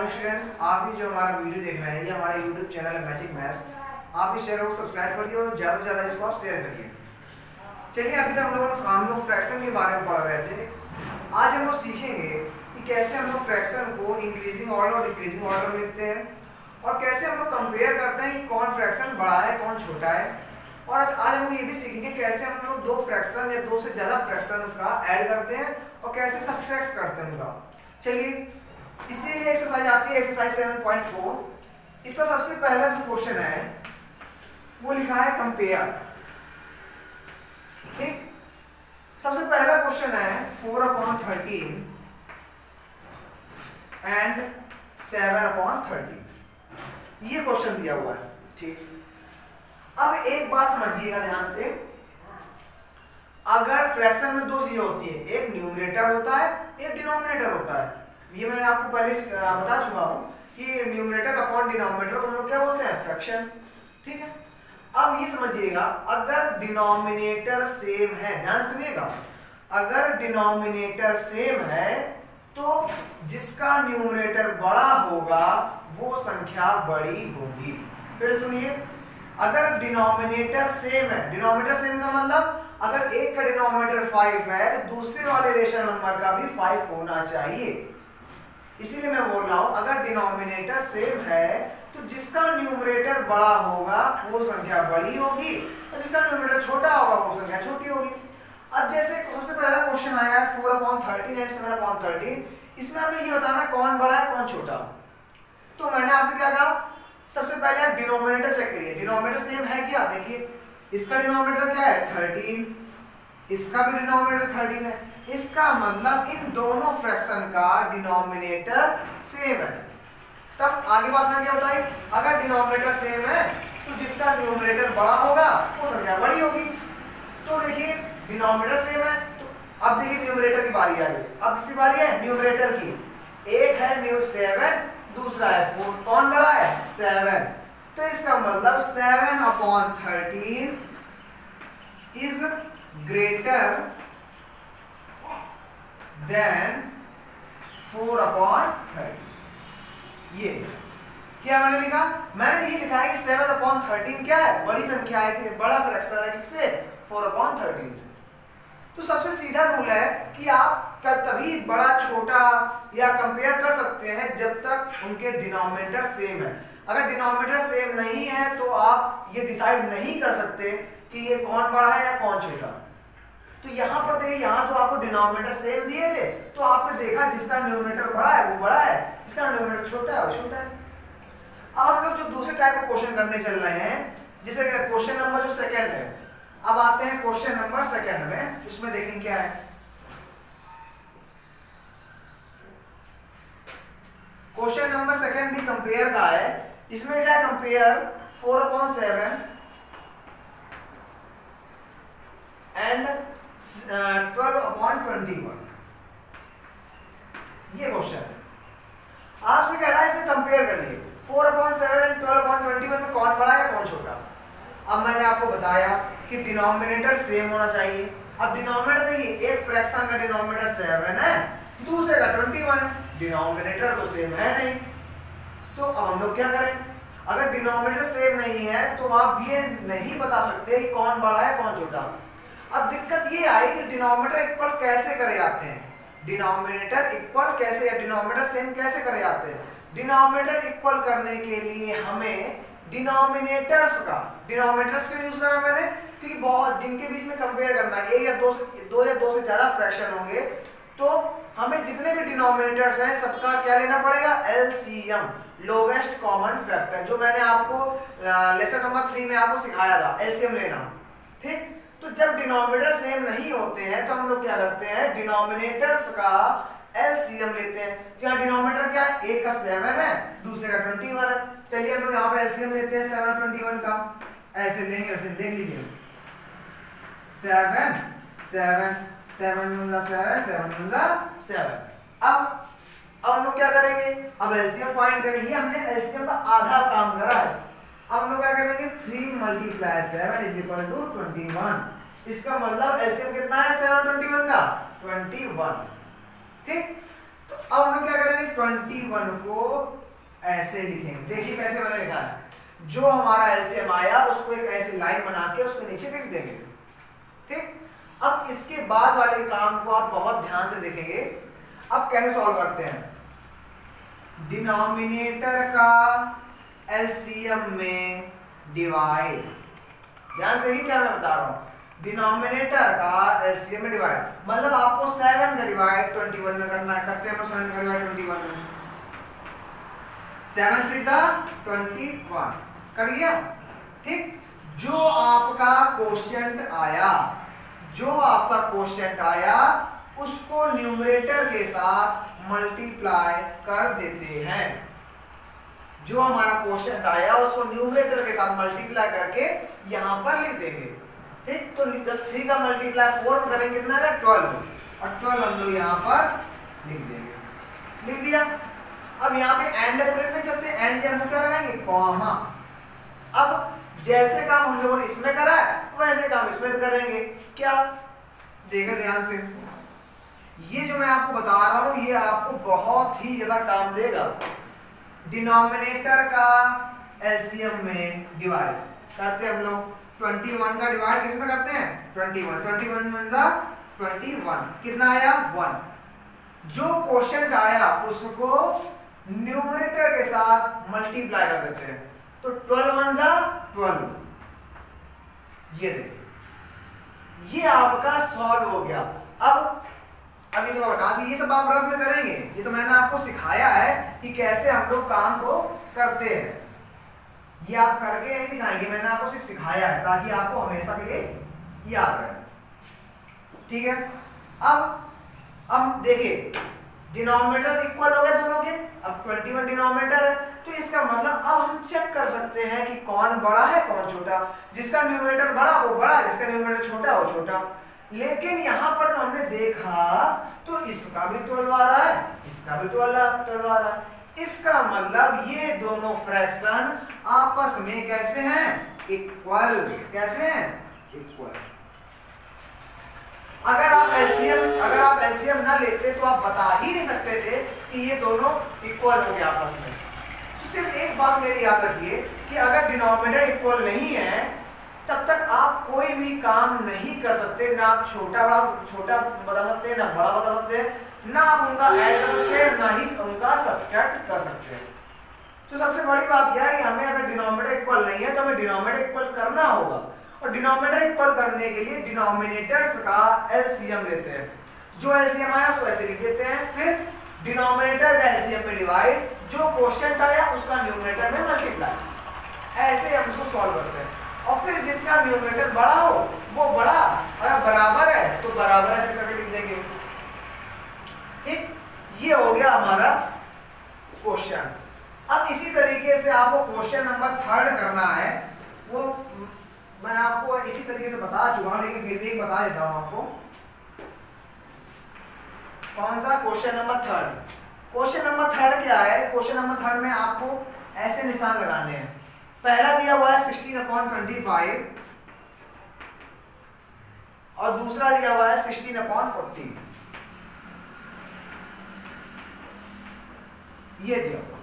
Hello students, आप ये जो हमारा वीडियो देख रहे हैं ये हमारा यूट्यूब चैनल है मैजिक मैथ्स। आप इस चैनल को सब्सक्राइब करिए और ज़्यादा से ज़्यादा इसको आप शेयर करिए। चलिए, अभी तक हम लोग फ्रैक्शन के बारे में पढ़ रहे थे। आज हम लोग सीखेंगे कि कैसे हम लोग फ्रैक्शन को इंक्रीजिंग ऑर्डर और डिक्रीजिंग ऑर्डर में लिखते हैं और कैसे हम लोग कंपेयर करते हैं कि कौन फ्रैक्शन बड़ा है कौन छोटा है। और आज हम लोग ये भी सीखेंगे कैसे हम लोग दो फ्रैक्शन या दो से ज़्यादा फ्रैक्शंस का ऐड करते हैं और कैसे सब्सट्रैक्ट करते हैं उनका। चलिए, इसीलिए एक्सरसाइज आती है एक्सरसाइज 7.4। इसका सबसे पहला जो क्वेश्चन है वो लिखा है कंपेयर। ठीक, सबसे पहला क्वेश्चन है 4/13 एंड 7/13। ये क्वेश्चन दिया हुआ है। ठीक, अब एक बात समझिएगा ध्यान से। अगर फ्रैक्शन में दो चीजें होती है, एक न्यूमरेटर होता है एक डिनोमिनेटर होता है। ये मैंने आपको पहले बता चुका हूं कि न्यूमरेटर अपॉन डिनोमिनेटर को हम लोग क्या बोलते हैं, फ्रैक्शन। ठीक है, अब ये समझिएगा, अगर डिनोमिनेटर सेम है, ध्यान सुनिएगा, अगर डिनोमिनेटर सेम है तो जिसका न्यूमरेटर बड़ा होगा वो संख्या बड़ी होगी। फिर सुनिए, अगर डिनोमिनेटर सेम है, डिनोमिनेटर सेम का मतलब अगर एक का डिनोमिनेटर 5 है तो दूसरे वाले रेशनल नंबर का भी 5 होना चाहिए। इसीलिए मैं बोल रहा हूं, अगर डिनोमिनेटर सेम है तो जिसका न्यूमरेटर बड़ा होगा वो संख्या बड़ी होगी और जिसका न्यूमरेटर छोटा होगा वो संख्या छोटी होगी। अब जैसे सबसे पहला क्वेश्चन आया है 4/13 एंड 7/13। इसमें हमें ये बताना कौन बड़ा है कौन छोटा। तो मैंने आपसे क्या कहा, सबसे पहले आप डिनोमिनेटर चेक करिए, डिनोमिनेटर सेम है क्या। देखिए, इसका डिनोमिनेटर क्या है 13, इसका भी डिनोमिनेटर 13 है। इसका मतलब इन दोनों फ्रैक्शन का डिनोमिनेटर सेम है। तब आगे बात मैंने क्या बताई, अगर डिनोमिनेटर सेम है तो जिसका न्यूमरेटर बड़ा होगा वो संख्या बड़ी होगी। तो देखिए, डिनोमिनेटर सेम है तो अब देखिए न्यूमरेटर की बारी आ गई। अब किसकी बारी है, न्यूमरेटर की। एक है 7, दूसरा है 4, कौन बड़ा है 7। तो इसका मतलब 7/13 इज ग्रेटर देन 4/13। ये क्या मैंने लिखा, मैंने ये लिखा है कि 7/13 क्या है, बड़ी संख्या है, कि बड़ा फ्रैक्शन है किससे, 4/13 से। तो सबसे सीधा रूल है कि आप तभी बड़ा छोटा या कंपेयर कर सकते हैं जब तक उनके डिनोमिनेटर सेम है। अगर डिनोमिनेटर सेम नहीं है तो आप ये डिसाइड नहीं कर सकते कि ये कौन बड़ा है या कौन छोटा। तो यहाँ पर देखिए, यहाँ तो आपको डिनोमिनेटर सेम दिए थे तो आपने देखा जिसका न्यूमरेटर बड़ा है वो बड़ा है, जिसका न्यूमरेटर छोटा है वो छोटा है। अब हम लोग जो दूसरे टाइप का क्वेश्चन करने चल रहे हैं, जैसे क्वेश्चन नंबर जो सेकंड है। अब आते हैं क्वेश्चन नंबर सेकंड में, उसमें देखें क्या है। क्वेश्चन नंबर सेकंड भी कंपेयर का है। इसमें क्या है, कंपेयर 4/7 एंड 12/21। ये क्वेश्चन आपसे कह रहा है, इसमें कंपेयर करिए 4/7 एंड 12/21 में कौन बड़ा है कौन छोटा। अब मैंने आपको बताया कि डिनोमिनेटर सेम होना चाहिए। अब डिनोमिनेटर देखिए, एक फ्रैक्शन का डिनोमिनेटर 7 है, दूसरे का 21 है, डिनोमिनेटर तो सेम है नहीं। तो अब हम लोग क्या करें, अगर डिनोमिनेटर सेम नहीं है तो आप ये नहीं बता सकते कि कौन बड़ा है कौन छोटा। अब दिक्कत ये आई कि डिनोमिनेटर इक्वल कैसे करे जाते हैं, डिनोमिनेटर इक्वल कैसे या डिनोमिनेटर सेम कैसे करे जाते हैं। डिनोमिनेटर इक्वल करने के लिए हमें डिनोमिनेटर्स का यूज करा मैंने, क्योंकि बहुत जिनके बीच में कंपेयर करना है, एक या दो से ज्यादा फ्रैक्शन होंगे तो हमें जितने भी डिनोमिनेटर्स हैं सबका क्या लेना पड़ेगा, एलसीएम, लोवेस्ट कॉमन फैक्टर, जो मैंने आपको लेसन नंबर 3 में आपको सिखाया था, एलसीएम लेना। ठीक, तो जब डिनोमिनेटर सेम नहीं होते हैं तो हम लोग क्या करते हैं, डिनोमिनेटर्स का एलसीएम लेते हैं। यहाँ डिनोमिनेटर क्या है, एक का 7 है, दूसरे का 21 है। चलिए हम लोग यहाँ पे एलसीएम लेते हैं 7/21 का। ऐसे लेंगे, ऐसे देख लीजिए, 7 7 7 × 7 7 × 7। अब हम लोग क्या करेंगे, अब एलसीएम फाइंड करेंगे। हमने एलसीएम का आधा काम करा है। अब हम लोग क्या करेंगे, 3 × 7 = 21। इसका मतलब एलसीएम कितना है 7 और 21 का, 21। ठीक, तो अब हम लोग क्या करेंगे, 21 को ऐसे लिखेंगे। देखिए कैसे मैंने लिखा है, जो हमारा एलसीएम आया उसको एक ऐसी लाइन बना के उसके नीचे लिख देंगे। ठीक, अब इसके बाद वाले काम को आप बहुत ध्यान से देखेंगे। अब कैसे सॉल्व करते हैं, डिनोमिनेटर का एलसीएम में डिवाइड, ध्यान से ही क्या मैं बता रहा हूं, डिनोमिनेटर का एलसीएम में डिवाइड, मतलब आपको 7 का डिवाइड 21 में करना है। करते हैं हम 7 का डिवाइड 21 में, 7 3 21 कर दिया। ठीक, जो आपका क्वोशिएंट आया, जो आपका क्वोशिएंट आया उसको न्यूमरेटर के साथ मल्टीप्लाई कर देते हैं। जो हमारा क्वोशिएंट आया उसको न्यूमरेटर के साथ मल्टीप्लाई करके यहां पर लिख देंगे। ठीक, तो 3 का मल्टीप्लाई 4 में करेंगे कितना है, 12, और 12 हम लोग यहां पर लिख देंगे। लिख दिया। अब यहाँ पे एंड लिख सकते हैं, एंड के आंसर क्या लगाएंगे, कॉमा। अब जैसे काम हम लोगों ने इसमें करा है वैसे काम इसमें भी करेंगे। क्या, देखो ध्यान से, ये जो मैं आपको बता रहा हूं ये आपको बहुत ही ज्यादा काम देगा। डिनोमिनेटर का एलसीएम में डिवाइड करते हैं हम लोग, 21 का डिवाइड किस में करते हैं, 21, 21 × 21 कितना आया, 1। जो क्वोशिएंट आया उसको न्यूमरेटर के साथ मल्टीप्लाई कर देते हैं, तो 12 × 12, ये देखिए ये आपका सॉल्व हो गया। अब इसको बता दी, ये सब आप रफ में करेंगे, ये तो मैंने आपको सिखाया है कि कैसे हम लोग काम को करते हैं। ये आप करके नहीं दिखाएंगे, मैंने आपको सिर्फ सिखाया है ताकि आपको हमेशा के लिए याद रहे। ठीक है, अब देखिए डिनोमिनेटर इक्वल हो गए दोनों के, अब 21 डिनोमिनेटर है, तो इसका मतलब अब हम चेक कर सकते हैं कि कौन बड़ा है कौन छोटा। जिसका न्यूमरेटर बड़ा वो बड़ा, जिसका न्यूमरेटर छोटा वो छोटा। लेकिन यहाँ पर जब हमने देखा तो इसका भी 12 आ रहा है, इसका भी 12 आ रहा है। इसका मतलब ये दोनों फ्रैक्शन आपस में कैसे हैं, इक्वल। कैसे हैं, इक्वल। अगर आप एलसीएम ना लेते तो आप बता ही नहीं सकते थे कि ये दोनों इक्वल होंगे आपस में। तो सिर्फ एक बात मेरी याद रखिए कि अगर डिनोमिनेटर इक्वल नहीं है तब तक आप कोई भी काम नहीं कर सकते, ना आप छोटा बता सकते हैं, ना बड़ा बता सकते हैं, ना आप उनका ऐड कर सकते हैं, ना ही उनका सब्ट्रैक्ट कर सकते हैं। तो सबसे बड़ी बात क्या है कि हमें अगर डिनोमिनेटर इक्वल नहीं है तो हमें डिनोमिनेटर इक्वल करना होगा, और डिनोमिनेटर इक्वल करने के लिए डिनोमिनेटर्स का एलसीएम लेते हैं। जो एलसीएम आया उसको ऐसे लिख देते हैं, फिर डिनोमिनेटर का एलसीएम में डिवाइड, जो क्वोशिएंट आया उसका न्यूमरेटर में मल्टीप्लाई। ऐसे हम उसको सॉल्व करते हैं, और फिर जिसका न्यूमरेटर बड़ा हो वो बड़ा, अगर बराबर है तो बराबर ऐसे करके लिख देंगे। ठीक, ये हो गया हमारा क्वेश्चन। अब इसी तरीके से आपको क्वेश्चन नंबर 3 करना है, वो मैं आपको इसी तरीके से बता चुका हूं, लेकिन फिर भी बता देता हूं आपको। कौन सा, क्वेश्चन नंबर 3। क्वेश्चन नंबर 3 क्या है, क्वेश्चन नंबर 3 में आपको ऐसे निशान लगाने हैं। पहला दिया हुआ है 16/25 और दूसरा दिया हुआ है 16/40। ये दिया हुआ,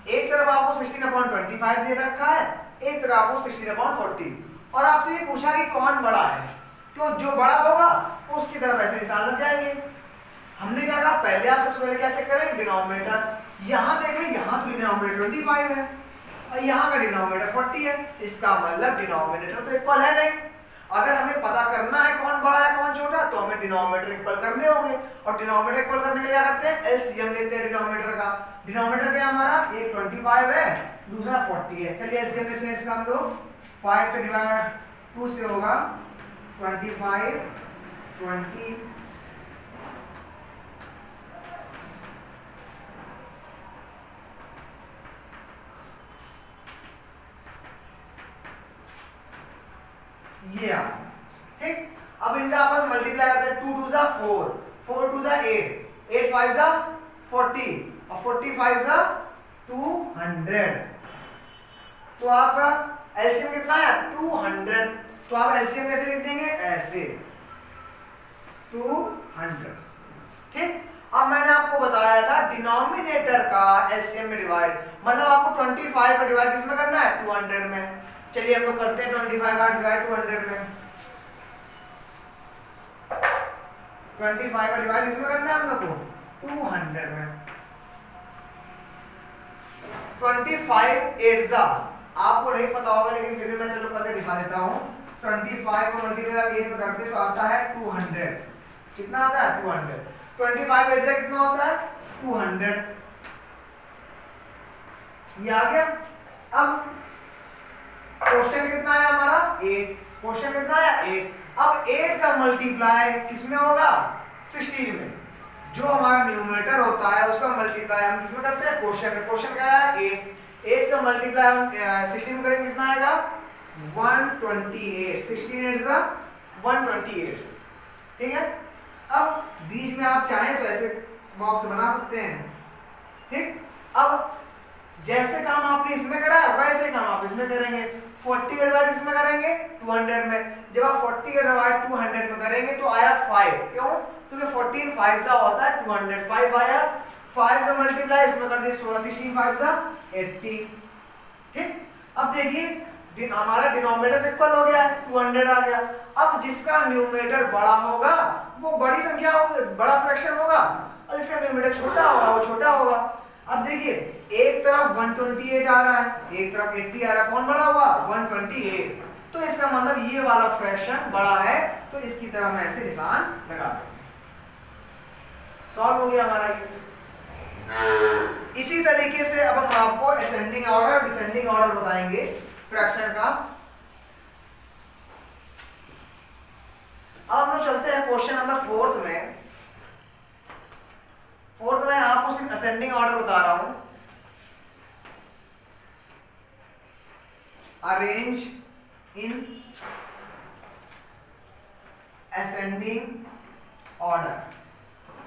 एक तरफ आपको 16/25 दे रखा है, एक तरफ आपको 16/40, और आपसे ये पूछा कि कौन बड़ा है, तो जो बड़ा होगा उसकी तरफ ऐसे निशान लग जाएंगे। हमने क्या कहा, पहले आप सबसे पहले क्या चेक करेंगे, डिनोमिनेटर। यहां देखें, यहां तो डिनोमिनेटर 25 है और यहाँ का डिनोमिनेटर 40 है, इसका मतलब डिनोमिनेटर तो इक्वल है नहीं। अगर हमें पता करना है कौन बड़ा है कौन छोटा, तो हमें डिनोमिनेटर इक्वल करने होंगे, और डिनोमिनेटर इक्वल करने के लिए क्या करते हैं, एलसीएम लेते हैं डिनोमिनेटर का। डिनोमिनेटर क्या हमारा, एक 25 है, दूसरा 40 है। चलिए एलसीएम लेते हैं इसका हम लोग, 5 से डिवाइड 2 से होगा 25, 20, ये आ, ठीक। अब इनका आपस मल्टीप्लाई करते हैं, 2 2 जा 4, 4 2 जा 8, 8 5 जा 40 और 45 जा 200। तो आपका एलसीएम कितना है, 200। तो आप एलसीएम कैसे लिख देंगे, ऐसे 200। ठीक, अब मैंने आपको बताया बताया था डिनोमिनेटर का एलसीएम में डिवाइड, मतलब आपको 25 का डिवाइड किसमें करना है 200 में। चलिए हम लोग करते हैं 25 का डिवाइड 200 में। 25 का डिवाइड किसमें करना है हम लोग को 200 में। 25 8 जा, आपको नहीं पता होगा लेकिन फिर भी मैं चलो करके दिखा देता हूँ। 25 को मल्टीप्लाई 8 में करते तो आता है 200। कितना आता है 200। 25 8 जा कितना होता है 200। ये आ गया। अब क्वेश्चन कितना है हमारा 8। क्वेश्चन कितना है 8। अब 8 का मल्टीप्लाई किसमें होगा 16 में। जो हमारा न्यूमरेटर होता है उसका मल्टीप्लाई हम किसमें करते हैं क्वेश्चन में। क्वेश्चन क्या है 8। 8 का मल्टीप्लाई हम 16 में करेंगे कितना आएगा 128। 16 8 जा 128। ठीक है। अब बीच में आप चाहें तो ऐसे बॉक्स बना सकते हैं। ठीक। अब जैसे काम आपने इसमें करा है वैसे काम आप इसमें करेंगे। 40 का डिवाइड इसमें करेंगे 200 में। जब आप 40 का डिवाइड 200 में करेंगे तो आया 5। क्यों, क्योंकि 14 5 जा होता है 200। 5 आया, 5 का मल्टीप्लाई इसमें कर दिए 16 5 जा 80। ठीक। अब देखिए हमारा डिनोमिनेटर इक्वल हो गया है 200 आ गया। अब जिसका न्यूमरेटर बड़ा होगा वो बड़ी संख्या होगी, बड़ा फ्रैक्शन होगा, और जिसका न्यूमरेटर छोटा होगा वो छोटा होगा। अब देखिए एक तरफ 128 आ रहा है, एक तरफ 80 आ रहा है, कौन बड़ा हुआ 128। तो इसका मतलब ये वाला फ्रैक्शन बड़ा है, तो इसकी तरफ मैं ऐसे निशान लगा दूं। सॉल्व हो गया हमारा ये। इसी तरीके से अब हम आपको असेंडिंग ऑर्डर और डिसेंडिंग ऑर्डर बताएंगे फ्रैक्शन का। अब हम लोग चलते हैं क्वेश्चन नंबर 4 में। 4 में आपको सिर्फ असेंडिंग ऑर्डर बता रहा हूं। अरेंज इन असेंडिंग ऑर्डर,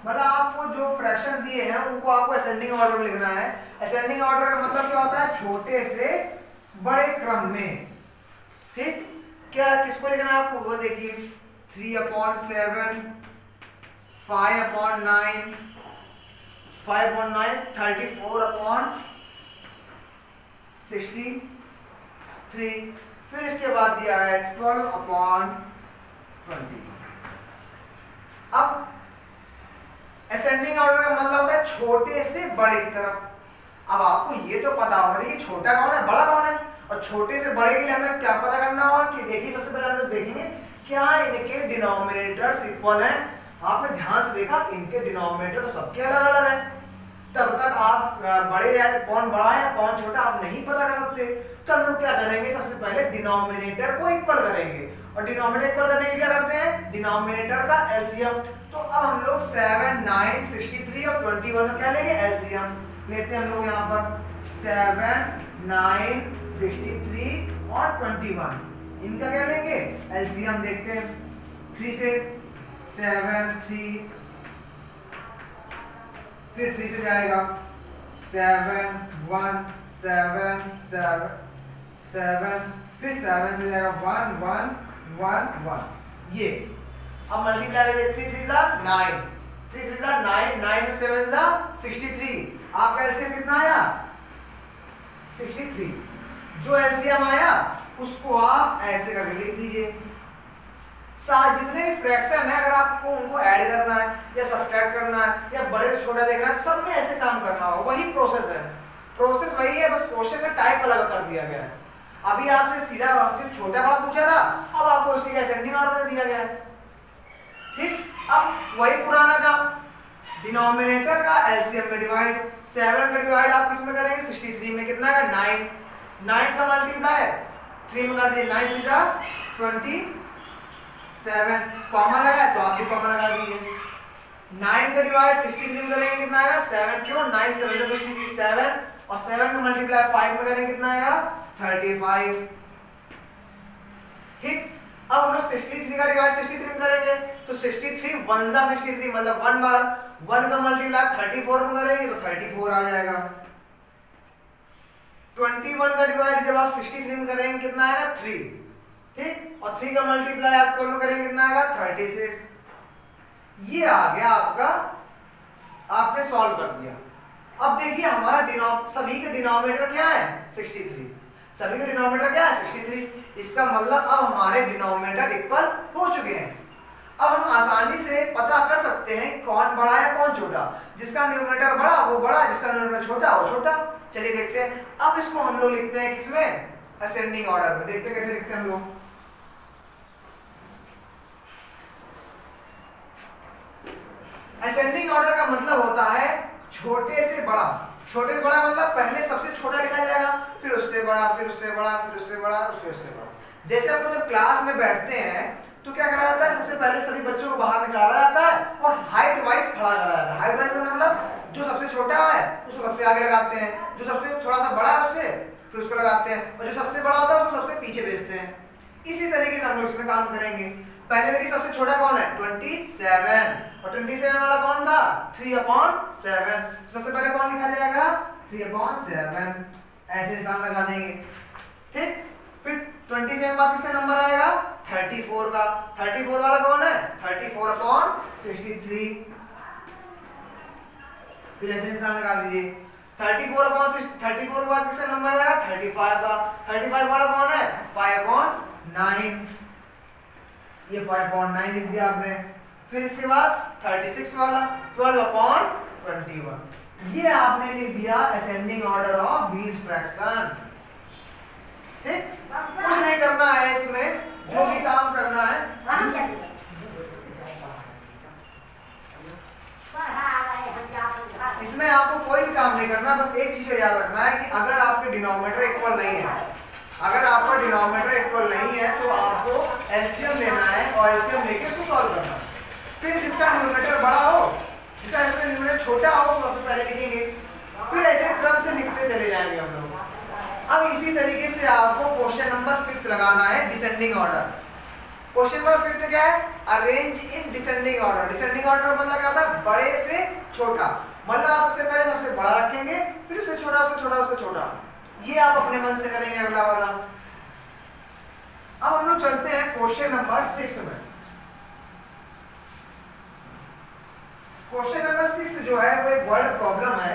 मतलब आपको जो फ्रैक्शन दिए हैं उनको आपको असेंडिंग ऑर्डर में लिखना है। असेंडिंग ऑर्डर का मतलब क्या होता है छोटे से बड़े क्रम में। ठीक। क्या किसको लिखना है आपको वो देखिए 3/7, 5/9, 5/9, 34/63। फिर इसके बाद दिया है 12/20। अब असेंडिंग ऑर्डर का मतलब होता है छोटे से बड़े की तरफ। अब आपको ये तो पता होगा कि छोटा कौन है बड़ा कौन है, और छोटे से बड़े के लिए हमें क्या पता करना होगा कि देखिए सबसे पहले हम लोग देखेंगे क्या इनके डिनोमिनेटर्स इक्वल हैं। आपने ध्यान से देखा इनके डिनोमिनेटर तो सबके अलग अलग हैं। तब तक आप बड़े या कौन बड़ा है कौन छोटा आप नहीं पता कर सकते। तो हम लोग क्या करेंगे सबसे पहले डिनोमिनेटर को इक्वल करेंगे, और डिनोमिनेटर इक्वल करने के लिए क्या करते हैं डिनोमिनेटर का एलसीएम। तो अब हम लोग 7 9 63 और 21 क्या लेंगे एलसीएम लेते हैं हम लोग यहाँ पर 7 9 63 और 21 इनका क्या लेंगे एलसीएम। देखते हैं 3 से 7 3, फिर 3 से जाएगा 7 1 7 7 7, फिर 7 से जाएगा 1 1 1 1। ये अब मल्टीप्लाई करिए 3 3 जा 9, 3 3 जा 9, 9 7 जा 63। आपका एलसीएम कितना आया 63। जो एलसीएम आया उसको आप ऐसे करके लिख दीजिए। जितने भी फ्रैक्शन है अगर आपको उनको ऐड करना है या सब्ट्रैक्ट करना है या बड़े से छोटा देखना है सब में ऐसे काम करना होगा। वही प्रोसेस है, प्रोसेस वही है, बस क्वेश्चन में टाइप अलग कर दिया गया है। अभी आपसे सीधा सिर्फ छोटा बड़ा पूछा था, अब आपको उसी का असेंडिंग ऑर्डर में दिया गया है। ठीक। अब वही पुराना काम डिनोमिनेटर का एलसीएम में डिवाइड। 7 का डिवाइड आप किस में करेंगे 63 में। कितना का 9, 9 का मल्टीप्लाई 3 में कर दिए 9 3 जा 27। कॉमा लगाया तो आप भी कॉमा लगा दीजिए। 9 का डिवाइड 63 में करेंगे कितना आएगा 7। क्यों 9 7 जा 63 7, और 7 का मल्टीप्लाई 5 में करेंगे कितना आएगा 35। ठीक। अब हम लोग 63 का डिवाइड 63 में करेंगे तो 63 1 जा 63 मतलब 1 बार 1 का मल्टीप्लाई 34 में करेंगे तो 34 आ जाएगा। 21 का डिवाइड जब आप 63 में करेंगे कितना आएगा 3। ठीक। और 3 का मल्टीप्लाई आप 12 में करेंगे कितना आएगा 36। ये आ गया आपका आपने सॉल्व कर दिया। अब देखिए हमारा सभी के डिनोमिनेटर क्या है 63, सभी के डिनोमिनेटर क्या है 63। इसका मतलब अब हमारे डिनोमिनेटर इक्वल हो चुके हैं। अब हम आसानी से पता कर सकते हैं कौन बड़ा है कौन छोटा। जिसका न्यूमरेटर बड़ा वो बड़ा, जिसका न्यूमरेटर छोटा वो छोटा। चलिए देखते हैं। अब इसको हम लोग लिखते हैं किसमें, असेंडिंग ऑर्डर में। देखते हैं कैसे लिखते हैं हम लोग। असेंडिंग ऑर्डर का मतलब होता है छोटे से बड़ा। छोटे से बड़ा मतलब पहले सबसे छोटा लिखा जाएगा, फिर उससे बड़ा, फिर उससे बड़ा, फिर उससे बड़ा, फिर उससे बड़ा। जैसे हम लोग जब क्लास में बैठते हैं तो क्या करा जाता है, सबसे पहले सभी बच्चों को बाहर निकाला जाता है और हाइट वाइज खड़ा करा जाता है। हाइट वाइज मतलब जो सबसे छोटा है उसको सबसे आगे लगाते हैं, जो सबसे थोड़ा सा बड़ा है उससे फिर उसको लगाते हैं, और जो सबसे बड़ा होता है उसको सबसे पीछे भेजते हैं। इसी तरीके से हम लोग इसमें काम करेंगे। पहले देखिए सबसे छोटा कौन है 27, और 27 वाला कौन था 3/7। सबसे पहले कौन लिखा जाएगा 3/7, ऐसे निशान लगा देंगे। ठीक, फिर 27 बाद किसका नंबर आएगा 34 का। 34 वाला कौन है 34/63, फिर ऐसे निशान लगा दीजिए। 34 के बाद किसका नंबर आएगा 35 का। 35 वाला कौन है 5/9, ये 5/9 लिख दिया आपने। फिर इसके बाद 36 वाला 12/21, ये आपने लिख दिया ascending order of these fraction. ठीक, कुछ नहीं करना है इसमें, जो भी काम करना है इसमें आपको कोई भी काम नहीं करना। बस एक चीज याद रखना है कि अगर आपके डिनोमिनेटर इक्वल नहीं है, अगर आपका डिनोमिनेटर इक्वल नहीं है तो आपको एलसीएम लेना है और एलसीएम लेके उसको सॉल्व करना है। फिर जिसका न्यूमरेटर बड़ा हो, जिसका इसमें न्यूमरेटर छोटा हो तो सबसे पहले लिखेंगे, फिर ऐसे क्रम से लिखते चले जाएंगे हम लोग। अब इसी तरीके से आपको क्वेश्चन नंबर 5 लगाना है डिसेंडिंग ऑर्डर। क्वेश्चन नंबर 5 क्या है, arrange in descending order. Descending order मतलब क्या होता है बड़े से छोटा, मतलब आप सबसे पहले सबसे बड़ा रखेंगे, फिर उससे छोटा, उससे छोटा, उससे छोटा। ये आप अपने मन से करेंगे अगला वाला। अब हम लोग चलते हैं क्वेश्चन नंबर 6 में। क्वेश्चन नंबर 6 जो है वो एक वर्ड प्रॉब्लम है।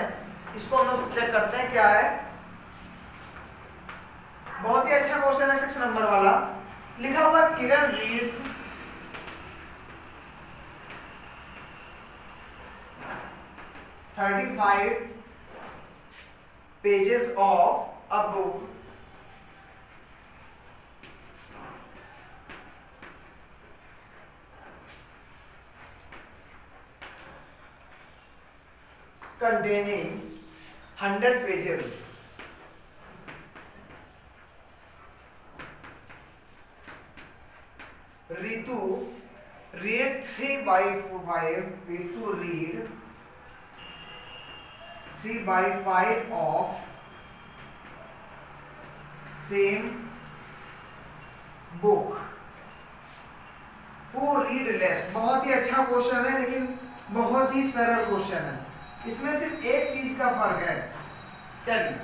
इसको हम लोग चेक करते हैं क्या है। बहुत ही अच्छा क्वेश्चन है 6 नंबर वाला। लिखा हुआ किरण reads 35 pages of a book containing 100 pages. Ritu read 3/5. Ritu read 3/5 of same book. Who read less? बहुत ही अच्छा क्वेश्चन है, लेकिन बहुत ही सरल क्वेश्चन है। इसमें सिर्फ एक चीज का फर्क है। चलिए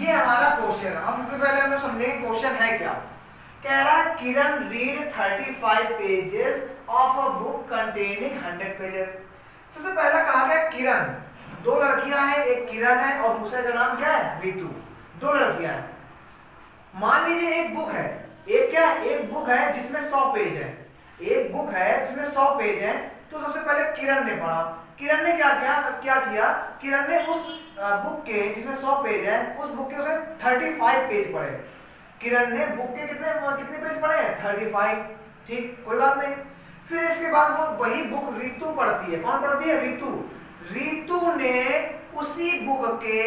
ये हमारा क्वेश्चन है। अब इससे पहले हम लोग समझेंगे क्वेश्चन है क्या। कह रहा है Kiran read 35 pages of a book containing 100 pages. सबसे पहला कहा गया किरण, दो लड़कियां हैं, एक किरण है और दूसरे का नाम क्या है ऋतु। दो लड़कियां हैं। मान लीजिए एक बुक है, एक क्या है एक बुक है जिसमें 100 पेज है। एक बुक है जिसमें 100 पेज है। तो सबसे पहले किरण ने पढ़ा। किरण ने क्या किया, किरण ने उस बुक के जिसमें 100 पेज है, उस बुक के उसने 35 पेज पढ़े। किरण ने बुक के कितने पेज पढ़े हैं 35। ठीक, कोई बात नहीं। फिर इसके बाद वो वही बुक ऋतु पढ़ती है। कौन पढ़ती है ऋतु। ऋतु ने उसी बुक के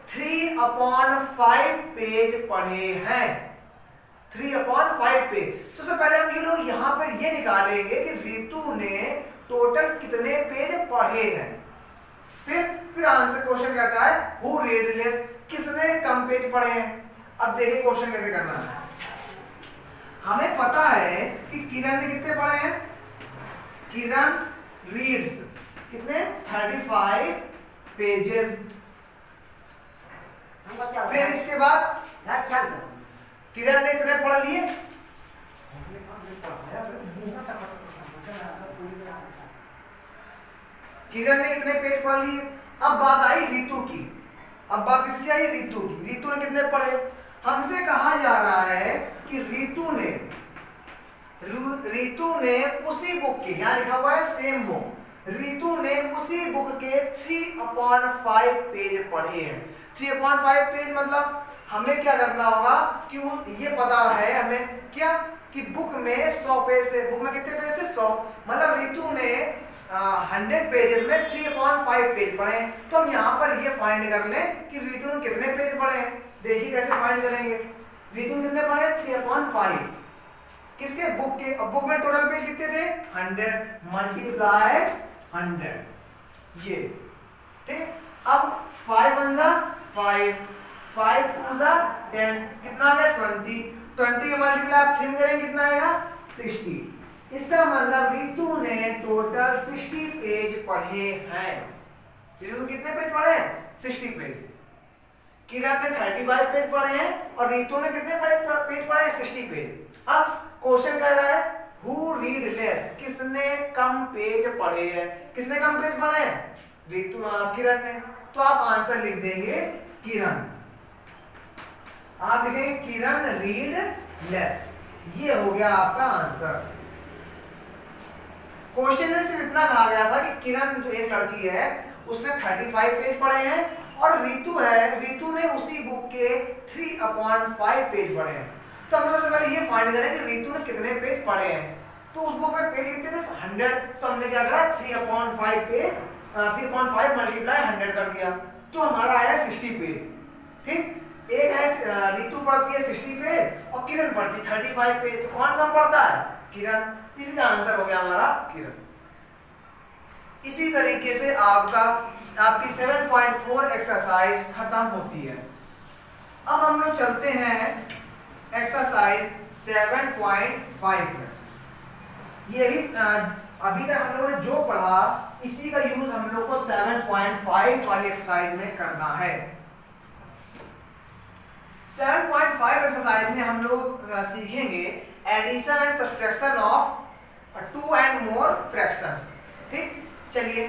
3/5 पेज पढ़े हैं। 3/5 पेज। तो सबसे पहले हम ये लोग यहाँ पर ये निकालेंगे कि ऋतु ने टोटल कितने पेज पढ़े हैं। फिर आंसर क्वेश्चन कहता है हु रीड लेस, किसने कम पेज पढ़े हैं। अब देखिए क्वेश्चन कैसे करना है। हमें पता है कि किरण ने कितने पढ़े हैं, किरण रीड्स कितने 35 पेजेस। फिर इसके बाद किरण ने इतने पढ़ लिए, किरण ने इतने पेज पढ़ लिए। अब बात आई रितु की। अब बात किसकी आई? रितु की। रितु ने कितने पढ़े? हमसे कहा जा रहा है कि रितु ने उसी बुक के, यहाँ लिखा हुआ है सेम बुक, रितु ने उसी बुक के 3/5 पेज पढ़े हैं। 3/5 पेज मतलब हमें क्या करना होगा कि ये पता है हमें क्या कि बुक में 100 पेज से, बुक में कितने पेज थे? 100, मतलब रितु ने 100 पेजेस में 3/5 पेज पढ़े हैं। तो हम यहाँ पर ये फाइंड कर लें कि रितु ने कितने पेज पढ़े हैं। देखिए कैसे फाइंड करेंगे। रितु ने कितने पढ़े? 3/5 किसके? बुक के। अब बुक में टोटल पेज कितने थे? 100 मल्टीप्लाई 100, ये ठीक। अब 5 1 जा 5, 5 2 जा 10, कितना आ गया? 20 के मल्टीप्लाई आप 3 करेंगे कितना आएगा? 60। इसका मतलब रितु ने टोटल 60 पेज पढ़े हैं। रितु कितने पेज पढ़े हैं? 60 पेज। किरण ने 35 पेज पढ़े हैं और रितु ने कितने पेज पढ़े हैं? 60 पेज। अब क्वेश्चन कह रहा है हु रीड लेस, किसने कम पेज पढ़े हैं? किसने कम पेज पढ़े हैं? रितु, किरण ने। तो आप आंसर लिख देंगे किरण। आप लिखेंगे किरण रीड लेस, ये हो गया आपका आंसर। क्वेश्चन में सिर्फ इतना कहा गया था कि किरण जो एक लड़की है उसने 35 पेज पढ़े हैं और रितु ने उसी बुक के 3/5 पेज पढ़े हैं। तो हम सबसे पहले ये फाइंड करें कि रितु ने कितने पेज पढ़े हैं। तो उस बुक में पेज कितने थे? 100। तो हमने क्या करा? 3/5 पेज 3/5 मल्टीप्लाई 100 कर दिया, तो हमारा आया 60 पेज। ठीक, एक है रितु पढ़ती है 60 पेज और किरण पढ़ती 35 पेज, तो कौन कम पढ़ता है? किरण। इसका आंसर हो गया हमारा किरण। इसी तरीके से आपकी 7.4 एक्सरसाइज खत्म होती है। अब हम लोग चलते हैं एक्सरसाइज 7.5 में। ये भी अभी तक हम लोगों ने जो पढ़ा इसी का यूज हम लोग को 7.5 वाली एक्सरसाइज में करना है। 7.5 एक्सरसाइज में हम लोग सीखेंगे addition and subtraction of 2 and more fraction. ठीक, चलिए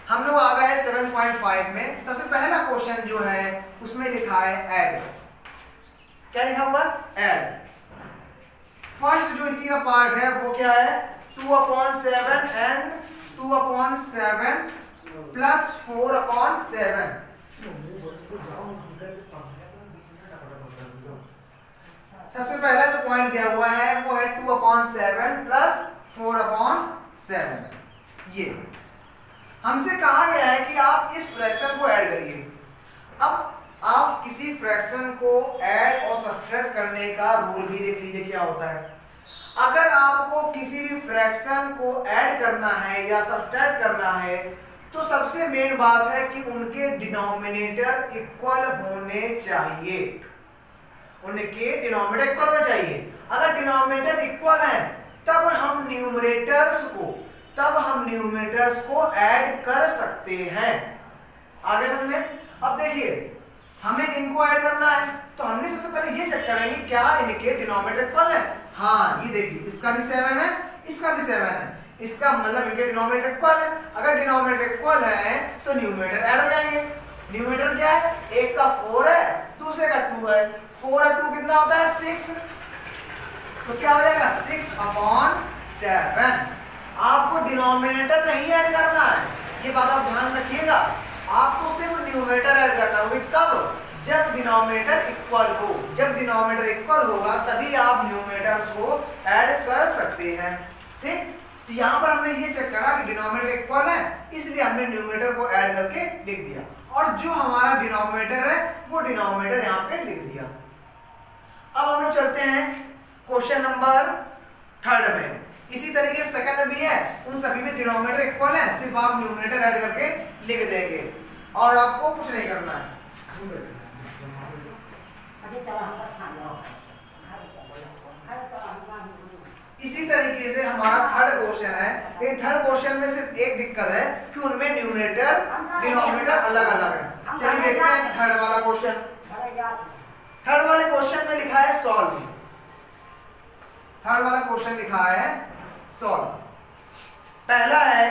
हम लोग आ गए 7.5 में। सबसे पहला क्वेश्चन जो है उसमें लिखा है ऐड। क्या लिखा हुआ? ऐड। फर्स्ट जो इसी का पार्ट है वो क्या है? 2/7 एंड 2/7 प्लस 4/7। सबसे पहला जो पॉइंट दिया हुआ है वो है 2/7 प्लस 4/7। ये हमसे कहा गया है कि आप इस फ्रैक्शन को ऐड करिए। अब आप किसी फ्रैक्शन को ऐड और सब्ट्रैक्ट करने का रूल भी देख लीजिए क्या होता है। अगर आपको किसी भी फ्रैक्शन को ऐड करना है या सब्ट्रैक्ट करना है तो सबसे मेन बात है कि उनके डिनोमिनेटर इक्वल होने चाहिए। उनके डिनोमिनेटर इक्वल होने चाहिए। अगर डिनोमिनेटर इक्वल है तब हम न्यूमरेटर्स को ऐड कर सकते हैं। आगे समझ में? अब देखिए हमें इनको ऐड करना है तो हमने सबसे पहले ये चेक करेंगे क्या इनके डिनोमिनेटर इक्वल है। हाँ, ये देखिए इसका भी 7 है, इसका भी 7 है, इसका मतलब इनके डिनोमिनेटर इक्वल है। अगर डिनोमिनेटर इक्वल है तो न्यूमरेटर ऐड हो जाएंगे। न्यूमरेटर क्या है? एक का 4 है, दूसरे का 2 है। 4 और 2 कितना होता है? 6। तो क्या हो जाएगा? 6/7। आपको डिनोमिनेटर नहीं ऐड करना है, ये बात आप ध्यान रखिएगा। आपको सिर्फ न्यूमरेटर ऐड करना है। कब? जब डिनोमिनेटर इक्वल हो। जब डिनोमिनेटर इक्वल होगा तभी आप न्यूमरेटर्स को ऐड कर सकते हैं। ठीक, तो यहाँ पर हमने ये चेक करा कि डिनोमिनेटर इक्वल है, इसलिए हमने न्यूमरेटर को ऐड करके लिख दिया और जो हमारा डिनोमिनेटर है वो डिनोमिनेटर यहाँ पे लिख दिया। अब हम लोग चलते हैं क्वेश्चन नंबर 3 में। इसी तरीके से सेकंड भी है, उन सभी में डिनोमिनेटर इक्वल है, सिर्फ आप न्यूमरेटर ऐड करके लिख देंगे और आपको कुछ नहीं करना है। इसी तरीके से हमारा थर्ड क्वेश्चन है। ये थर्ड क्वेश्चन में सिर्फ एक दिक्कत है कि उनमें न्यूमरेटर डिनोमिनेटर अलग अलग है। चलिए देखते हैं थर्ड वाला क्वेश्चन। थर्ड वाले क्वेश्चन में लिखा है सॉल्व। थर्ड वाला क्वेश्चन लिखा है सॉल्व। पहला है,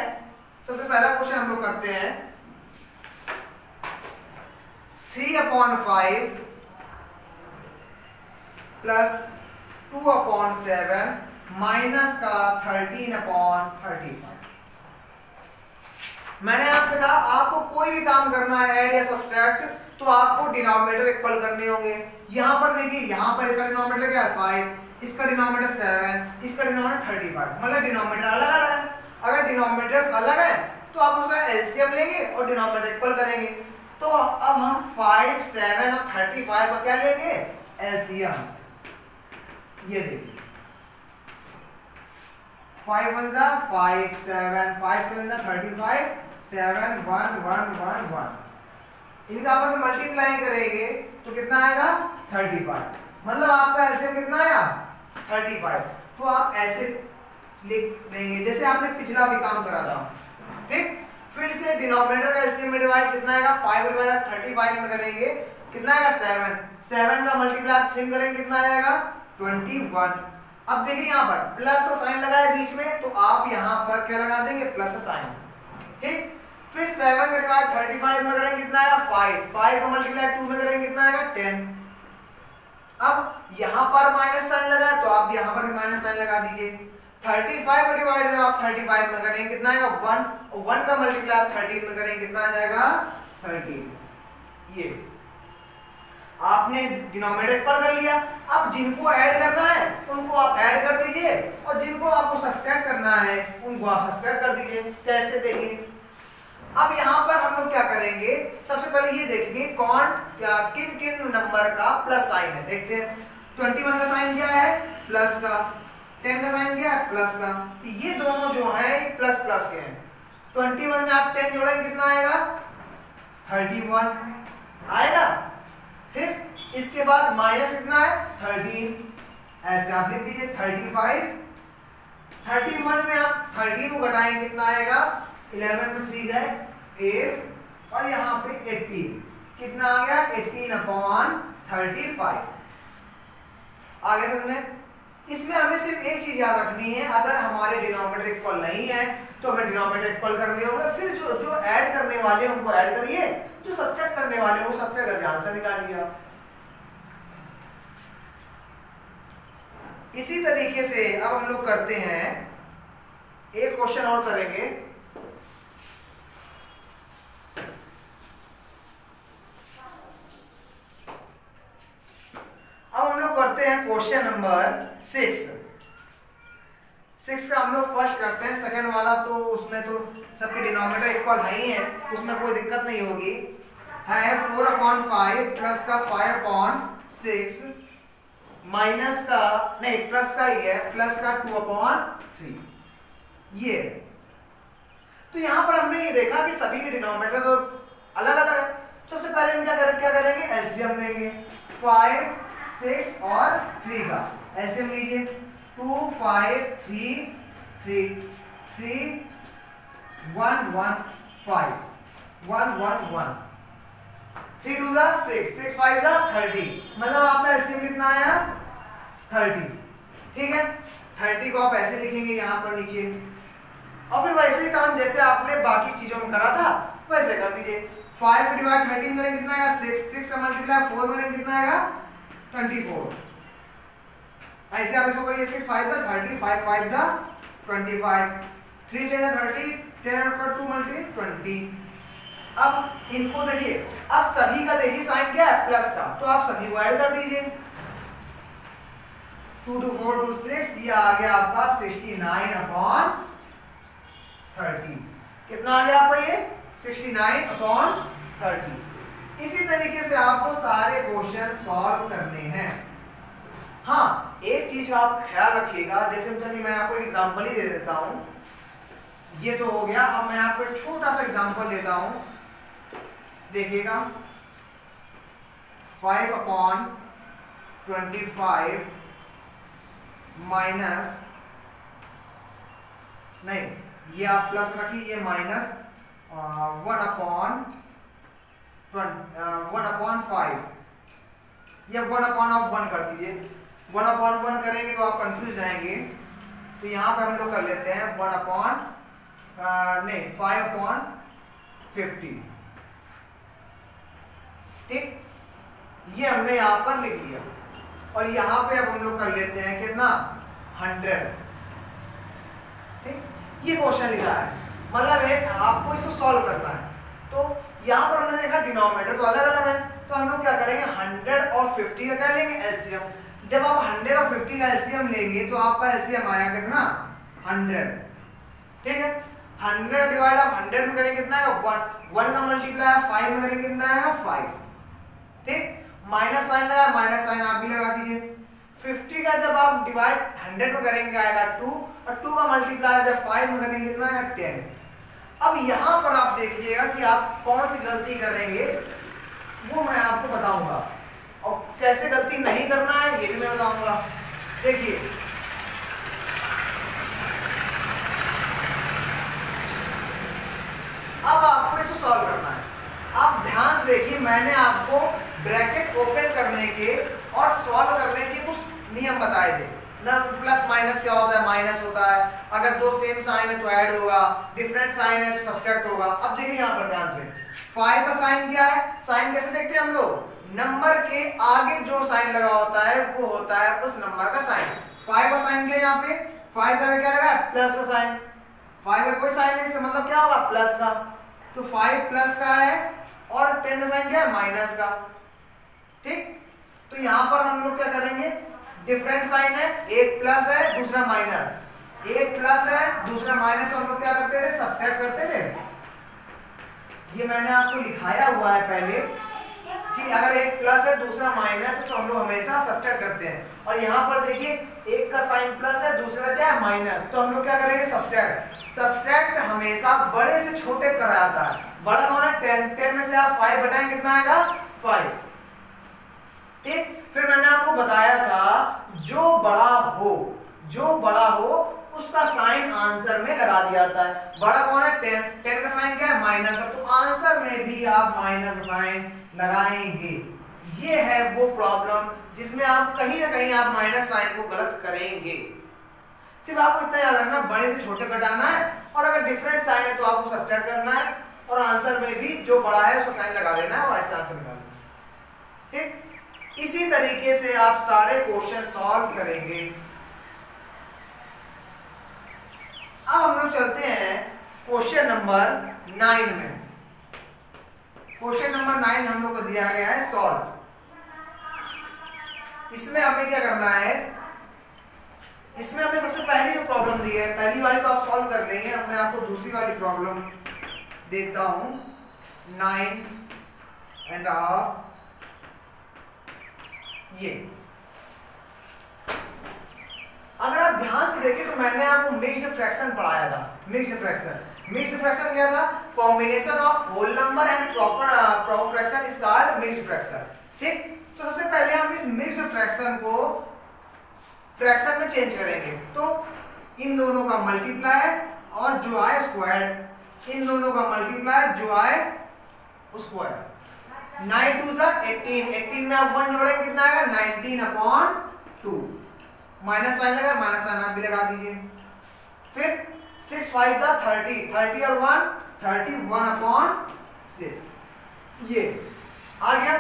सबसे पहला क्वेश्चन हम लोग करते हैं 3/5 प्लस 2/7 माइनस का 13/35। मैंने आपसे कहा आपको कोई भी काम करना है ऐड या सब्सट्रैक्ट तो आपको डिनोमिनेटर इक्वल करने होंगे। यहां पर देखिए, यहां पर इसका डिनोमिनेटर क्या है 5, इसका डिनोमिनेटर 7, इसका डिनोमिनेटर 35, मतलब डिनोमिनेटर अलग अलग है। अगर डिनोमिनेटर्स अलग है तो आप उसका एलसीएम लेंगे और डिनोमिनेटर इक्वल करेंगे। तो अब हम 5, 7 और 35 का क्या लेंगे एलसीएम। ये देखिए 5 1 जा 5 7 5 7 जा 35 7 1 1 1 1, इनका आपस में मल्टीप्लाई करेंगे तो कितना आएगा 35, मतलब आपका एलसीएम कितना आया 35। तो आप ऐसे लिख देंगे जैसे आपने पिछला भी काम करा था, ठीक। फिर से डिनोमिनेटर का एलसीएम में डिवाइड कितना आएगा 5 डिवाइड 35 में करेंगे कितना आएगा 7, 7 का मल्टीप्लाई 3 करेंगे कितना आएगा 21। अब देखिए यहाँ पर प्लस का साइन लगा है बीच में तो आप यहाँ पर क्या लगा देंगे प्लस का साइन, ठीक। फिर 7 का डिवाइड 35 में करेंगे कितना आएगा 5, 5 का मल्टीप्लाई 2 में करेंगे कितना आएगा 10। अब यहाँ पर माइनस साइन लगा है तो आप यहाँ पर भी माइनस साइन लगा दीजिए। 35 का डिवाइड जब आप 35 में करेंगे कितना आएगा 1, 1 का मल्टीप्लाई आप 13 में करेंगे कितना आ जाएगा 13। ये आपने डिनोमिनेटर इक्वल कर लिया। अब जिनको ऐड करना है उनको आप ऐड कर दीजिए और जिनको आपको सब्ट्रैक्ट करना है उनको आप सब्ट्रैक्ट कर दीजिए। कैसे देखिए, अब यहाँ पर हम लोग क्या करेंगे, सबसे पहले ये देखेंगे कौन किन किन नंबर का प्लस साइन है। देखते हैं 21 का साइन क्या है प्लस का, 10 का साइन क्या है प्लस का, तो ये दोनों जो है प्लस प्लस के हैं। 21 में आप 10 जोड़ेंगे कितना आएगा 31 आएगा। फिर इसके बाद माइनस कितना है 13, ऐसे आप लिख दीजिए 35। 31 में आप 13 को घटाएंगे कितना आएगा 11 में 3 जाए 8 और यहाँ पे 18, कितना आ गया 18/35। आगे समझे। इसमें हमें सिर्फ एक चीज याद रखनी है, अगर हमारे डिनोमिनेटर इक्वल नहीं है तो हमें डिनोमिनेटर इक्वल करने होंगे। फिर जो ऐड करने वाले हैं उनको ऐड करिए, जो सब्ट्रैक्ट करने वाले वो सब्ट्रैक्ट करके आंसर निकालिए आप। इसी तरीके से अब हम लोग करते हैं एक क्वेश्चन और करेंगे। अब हम लोग करते हैं क्वेश्चन नंबर 6 का हम लोग फर्स्ट करते हैं। सेकंड वाला तो उसमें तो सबके डिनोमिनेटर इक्वल है ही है, उसमें कोई दिक्कत नहीं होगी। है 4/5 प्लस का 5/6 माइनस का नहीं प्लस का ही है प्लस का 2/3। ये तो यहाँ पर हमने ये देखा कि सभी के डिनोमिनेटर तो अलग अलग है। सबसे पहले हम क्या करेंगे एलसीएम लेंगे 5 6 और 3 का एलसीएम लीजिए 2 5 3 3 3 1 1 5 1 1 1 3 2 6 6 5 30, मतलब आपका एलसीएम कितना आया 30। ठीक है, 30 को आप ऐसे लिखेंगे यहाँ पर नीचे और फिर वैसे ही काम जैसे आपने बाकी चीजों में करा था वैसे कर दीजिए। 5 को डिवाइड 13 करेंगे कितना आएगा 6, 6 का मल्टीप्लाई 4 करेंगे कितना आएगा 24। ऐसे आप इसको करिए 6 5 जा 30 5 5 जा 25 3 10 30 10 पर 2 मल्टी 20। अब इनको देखिए, अब सभी का देखिए साइन क्या है प्लस का, तो आप सभी को ऐड कर दीजिए 2 2 4 2 6, ये आ गया आपका 69/30। कितना आ गया आपका ये 69/30। इसी तरीके से आपको सारे क्वेश्चन सॉल्व करने हैं। हाँ, एक चीज आप ख्याल रखिएगा, जैसे चलिए मैं आपको एक एग्जांपल ही दे देता हूं। ये तो हो गया, अब मैं आपको एक छोटा सा एग्जांपल देता हूं, देखिएगा 5/25 माइनस नहीं, ये आप प्लस रखिए, ये माइनस 1/5, ये 1/1 कर दीजिए। 1/1 करेंगे तो आप कंफ्यूज जाएंगे, तो यहाँ पे हम लोग कर लेते हैं 1/, नहीं 5/50, ठीक, ये हमने यहां पर लिख लिया। और यहां पे अब हम लोग कर लेते हैं कितना 100, ठीक। ये क्वेश्चन लिखा है, मतलब है आपको इसको सॉल्व करना है। तो यहां पर हमने देखा डिनोमिनेटर तो अलग अलग है, तो हम लोग क्या करेंगे 100 और 50 का क्या लेंगे एलसीएम। जब आप 100 और 50 का एलसीएम लेंगे तो आपका एलसीएम आया कितना 100, ठीक है। 100 डिवाइड आप 100 में करेंगे कितना आएगा 1 का मल्टीप्लाई 5 में करेंगे कितना आएगा 5, ठीक। माइनस साइन लगा, माइनस साइन आप भी लगा दीजिए। 50 का जब आप डिवाइड 100 में करेंगे आएगा 2, और 2 का मल्टीप्लाई जब 5 में करेंगे कितना आएगा 10। अब यहां पर आप देखिएगा कि आप कौन सी गलती करेंगे वो मैं आपको बताऊंगा, और कैसे गलती नहीं करना है ये भी मैं बताऊंगा। देखिए अब आपको इसको सॉल्व करना है। आप ध्यान से देखिए, मैंने आपको ब्रैकेट ओपन करने के और सॉल्व करने के कुछ नियम बताए थे ना। प्लस माइनस क्या होता है, माइनस होता है, अगर दो सेम साइन है तो ऐड होगा, डिफरेंट साइन है तो सब्ट्रैक्ट होगा। अब देखिए यहाँ पर ध्यान से 5 का साइन क्या है, साइन कैसे देखते हैं हम लोग, नंबर के आगे जो साइन लगा होता है वो होता है उस नंबर का साइन। 5 का साइन क्या है, यहाँ पे 5 का क्या लगा है प्लस का साइन, 5 का कोई साइन नहीं, इसका मतलब क्या होगा प्लस का, तो 5 प्लस का है, और 10 का साइन क्या है माइनस का, ठीक। तो यहां पर हम लोग क्या करेंगे, डिफरेंट साइन है, एक प्लस है दूसरा माइनस, एक प्लस है दूसरा माइनस, तो हम लोग क्या करते थे सब्ट्रैक्ट करते थे। ये मैंने आपको लिखाया हुआ है पहले कि अगर एक प्लस है दूसरा माइनस है तो हम लोग हमेशा सब्ट्रैक्ट करते हैं। और यहाँ पर देखिए एक का साइन प्लस है दूसरा क्या है माइनस, तो हम लोग क्या करेंगे सब्ट्रैक्ट। सब्ट्रैक्ट हमेशा बड़े से छोटे कराता है। बड़ा कौन है 10, 10 में से आप 5 घटाएंगे कितना आएगा 5, ठीक। फिर मैंने आपको बताया था जो बड़ा हो उसका साइन आंसर में लगा दिया जाता है। बड़ा कौन है 10, 10 का साइन क्या है माइनस है, तो आंसर में भी आप माइनस साइन लगाएंगे। ये है वो प्रॉब्लम जिसमें आप कहीं ना कहीं आप माइनस साइन को गलत करेंगे। सिर्फ आपको इतना याद रखना बड़े से छोटे घटाना है, और अगर डिफरेंट साइन है तो आपको सब्ट्रैक्ट करना है, और आंसर में भी जो बड़ा है उसका साइन लगा लेना है और ऐसे आंसर निकालना है, ठीक। इसी तरीके से आप सारे क्वेश्चन सॉल्व करेंगे। अब हम लोग चलते हैं क्वेश्चन नंबर 9 में। क्वेश्चन नंबर 9 हम लोग को दिया गया है सॉल्व। इसमें हमें क्या करना है, इसमें हमें सबसे पहली जो प्रॉब्लम दी है, पहली वाली तो आप सॉल्व कर लेंगे। अब मैं आपको दूसरी वाली प्रॉब्लम देखता हूं 9.5। ये अगर आप ध्यान से देखें तो मैंने आपको मिक्स्ड फ्रैक्शन पढ़ाया था। मिक्स्ड फ्रैक्शन क्या था, combination of whole number and proper fraction is called mixed fraction, ठीक। तो सबसे पहले हम इस मिक्स्ड फ्रैक्शन को फ्रैक्शन में चेंज करेंगे। तो इन दोनों का मल्टीप्लाई और जो आए स्क्वायर, इन दोनों का मल्टीप्लाई जो आए स्क्वायर। 9 2 जा 18, 18 में आप 1 जोड़ेंगे कितना आएगा 19/2, माइनस साइन लगा, माइनस साइन आप भी लगा दीजिए। फिर 6 5 जा 30, 30 और 1 31/6, ये आ गया।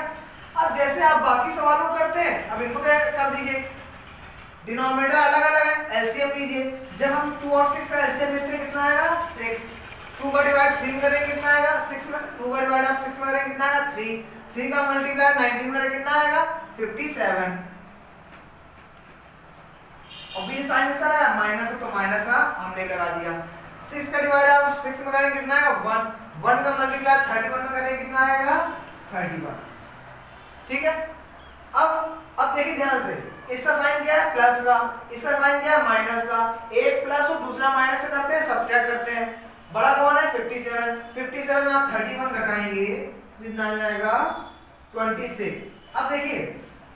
अब जैसे आप बाकी सवालों करते हैं, अब इनको क्या कर दीजिए, डिनोमिनेटर अलग अलग है, एलसीएम लीजिए। जब हम 2 और 6 का एलसीएम लेते हैं कितना आएगा 6, 2 का डिवाइड 3 में करेंगे कितना आएगा 6 में, 2 का डिवाइड आप 6 में करेंगे कितना आएगा 3, 3 का मल्टीप्लाई 19 में करेंगे कितना आएगा 57। अब ये साइन ऐसा है माइनस है तो माइनस का हमने लगा दिया। 6 का डिवाइड आप 6 में करेंगे कितना आएगा 1, 1 का मल्टीप्लाई 31 में करेंगे कितना आएगा 31, ठीक है। अब देखिए ध्यान से, इसका साइन क्या है प्लस का, इसका साइन क्या है माइनस का। एक प्लस और दूसरा माइनस से करते हैं, सब्ट्रैक्ट करते हैं। बड़ा कौन है 57, 57 में आप 31 घटाएंगे कितना आ जाएगा 26। अब देखिए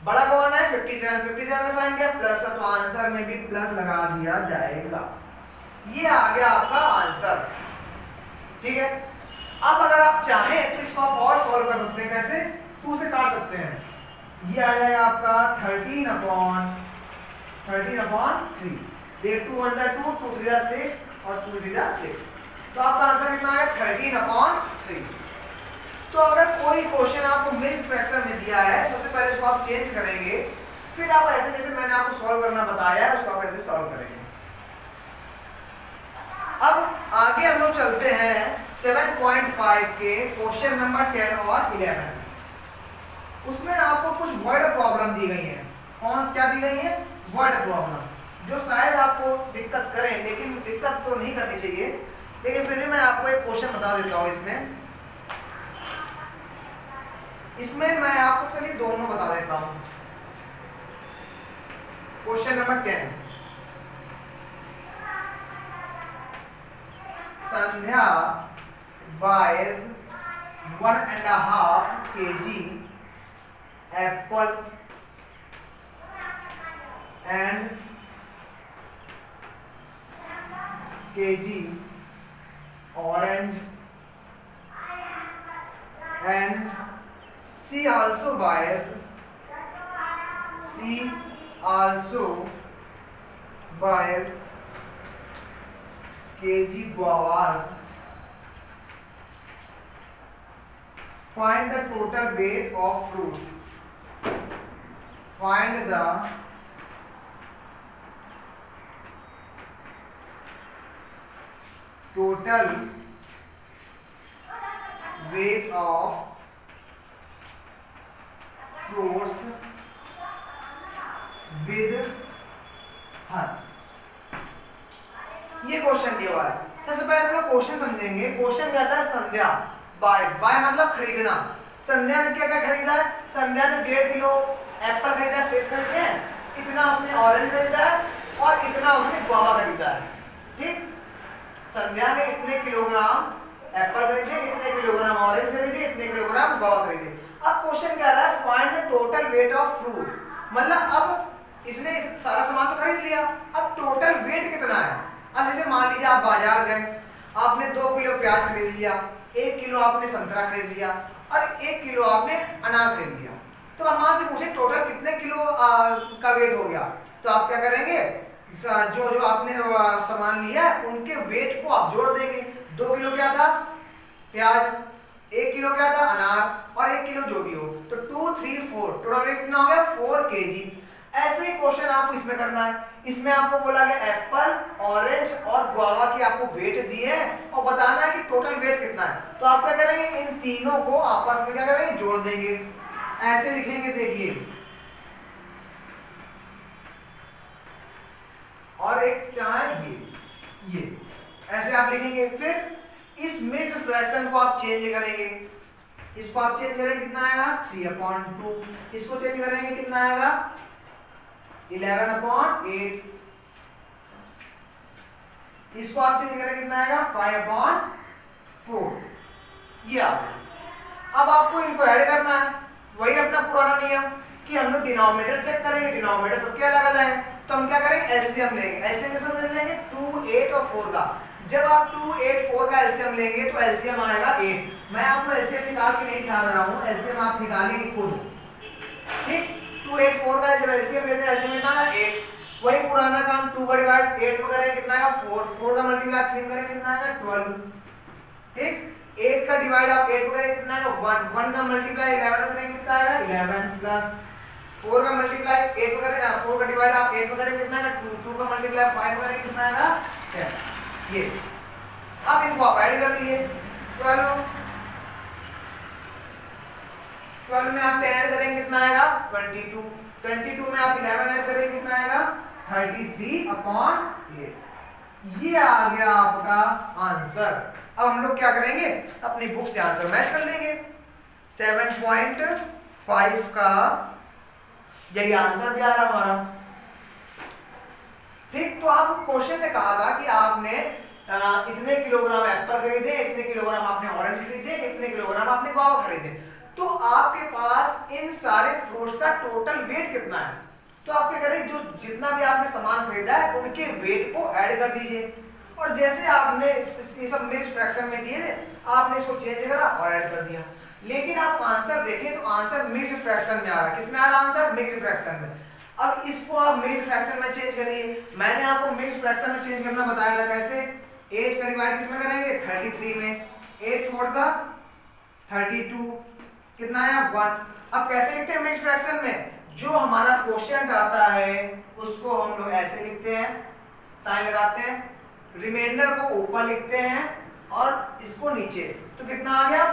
बड़ा कौन है 57, 57 में साइन क्या है प्लस है, तो आंसर में भी प्लस लगा दिया जाएगा। ये आ गया आपका आंसर, ठीक है। अब अगर आप चाहें तो इसको आप और सॉल्व कर सकते हैं, कैसे 2 से काट सकते हैं। ये आ जाएगा आपका 13/3। देख 2 1 जा 2, 2 3 जा 6 और 2 3 जा 6, तो आपका आंसर कितना आ गया 13/3। तो अगर कोई क्वेश्चन आपको मिक्स्ड फ्रैक्शन में दिया है, सबसे पहले उसको आप चेंज करेंगे, फिर आप ऐसे जैसे मैंने आपको सॉल्व करना बताया है उसको आप ऐसे सॉल्व करेंगे। अब आगे हम लोग चलते हैं 7.5 के क्वेश्चन नंबर 10 और 11। उसमें आपको कुछ वर्ड प्रॉब्लम दी गई है। कौन क्या दी गई है? वर्ड प्रॉब्लम, जो शायद आपको दिक्कत करें, लेकिन दिक्कत तो नहीं करनी चाहिए, लेकिन फिर भी मैं आपको एक क्वेश्चन बता देता हूँ। इसमें मैं आपको चलिए दोनों बता देता हूँ। Question number 10, Sandhya buys 1.5 kg apple and kg orange, and she also buys kg guavas. Find the total weight of fruits. Find the total weight of fruits with her. ये क्वेश्चन दिया हुआ है। सबसे पहले हम लोग क्वेश्चन समझेंगे। Question क्या था? संध्या बाय मतलब खरीदना। संध्या ने क्या क्या खरीदा है? संध्या ने 1.5 किलो एप्पल खरीदा है, सेब खरीदे हैं, इतना उसने ऑरेंज खरीदा है और इतना उसने गुआवा खरीदा है। ठीक, संध्या ने इतने किलोग्राम एप्पल खरीदे, इतने किलोग्राम ऑरेंज खरीदे, इतने किलोग्राम गुआवा खरीदे। अब क्वेश्चन क्या रहा है? Find the total weight of fruit. मतलब अब इसने सारा सामान तो खरीद लिया, अब टोटल वेट कितना है? अब जैसे मान लीजिए आप बाजार गए, आपने 2 किलो प्याज खरीद लिया, 1 किलो आपने संतरा खरीद लिया और 1 किलो आपने अनार खरीद लिया। तो अब वहां से पूछे टोटल कितने किलो का वेट हो गया, तो आप क्या करेंगे? जो जो आपने सामान लिया उनके वेट को आप जोड़ देंगे। 2 किलो क्या था? प्याज, 1 किलो क्या था? अनार, और 1 किलो जो भी हो, तो 2, 3, 4 टोटल वेट कितना हो गया? 4 kg। ऐसे ही क्वेश्चन आपको इसमें करना है। इसमें आपको बोला गया एप्पल, ऑरेंज और गुआवा की आपको वेट दी है और बताना है कि टोटल वेट कितना है। तो आप क्या करेंगे? इन तीनों को आपस में क्या करेंगे? जोड़ देंगे। ऐसे लिखेंगे, देखिए, और एक क्या है? ये ऐसे आप लिखेंगे। फिर इस मिक्स्ड फ्रैक्शन को आप चेंज करेंगे। इसको आप चेंज करेंगे, कितना आएगा? 3/2। इसको चेंज करेंगे, कितना आएगा? 11/8। इसको आप चेंज करेंगे, कितना आएगा? 5/4। ये आ गया। अब आपको इनको ऐड करना है। वही अपना पुराना नियम कि हम लोग डिनोमिनेटर चेक करेंगे। डिनोमिनेटर सबके अलग अलग है, तो हम क्या करेंगे? एलसीएम लेंगे। एलसीएम कैसे लेंगे? 2, 8 और 4 का। जब आप 2, 8, 4 का एलसीएम लेंगे तो एलसीएम आएगा 8। मैं आपको एलसीएम निकाल के नहीं दिखा रहा हूँ, एलसीएम आप निकालेंगे खुद। ठीक, 2, 8, 4 का जब एलसीएम लेते हैं, एलसीएम कितना है? 8। वही पुराना काम, 2 का डिवाइड 8 में करें, कितना आएगा? 4। 4 का मल्टीप्लाई 3 करें, कितना आएगा? 12। ठीक, 8 का डिवाइड आप 8 में करें, कितना आएगा? 1। 1 का मल्टीप्लाई 11 में करें, कितना आएगा? 11 प्लस 4 का मल्टीप्लाई 8 में करें, 4 का डिवाइड आप 8 में करें, कितना आएगा? 2। 2 का मल्टीप्लाई 5 में करें, कितना आएगा? 10। ये अब इनको आप ऐड कर दीजिए। 12 में आप 10 ऐड करेंगे, कितना आएगा? 22। 22 में आप 11 ऐड करेंगे, कितना आएगा? 33/8। ये आ गया आपका आंसर। अब हम लोग क्या करेंगे? अपनी बुक से आंसर मैच कर लेंगे। 7.5 का यही आंसर भी आ रहा हमारा। ठीक, तो आपको क्वेश्चन ने कहा था कि आपने इतने किलोग्राम एप्पल खरीदे, इतने किलोग्राम आपने ऑरेंज खरीदे, इतने किलोग्राम आपने गुआवा खरीदे। तो आपके पास इन सारे फ्रूट्स का टोटल वेट कितना है? तो आप क्या करें? जो जितना भी आपने सामान खरीदा है उनके वेट को ऐड कर दीजिए। और जैसे आपने ये सब मिक्स्ड फ्रैक्शन में दिए, आपने इसको चेंज करा और ऐड कर दिया। लेकिन आप आंसर देखें तो आंसर मिक्स्ड फ्रैक्शन में आ रहा है। किसमें आ रहा है आंसर? मिक्स्ड फ्रैक्शन में। अब इसको आप मिक्स्ड फ्रैक्शन में चेंज करिए। मैंने आपको मिक्स्ड फ्रैक्शन में चेंज करना बताया था। कैसे? 8 का डिवाइड किसमें करेंगे 33 में, 8 4 दा 32, कितना है 1। अब कैसे लिखते हैं मिक्स फ्रैक्शन में, जो हमारा क्वोशिएंट आता है उसको हम लोग ऐसे लिखते हैं, साइन लगाते हैं, रिमाइंडर को ऊपर लिखते हैं और इसको नीचे, तो कितना आ गया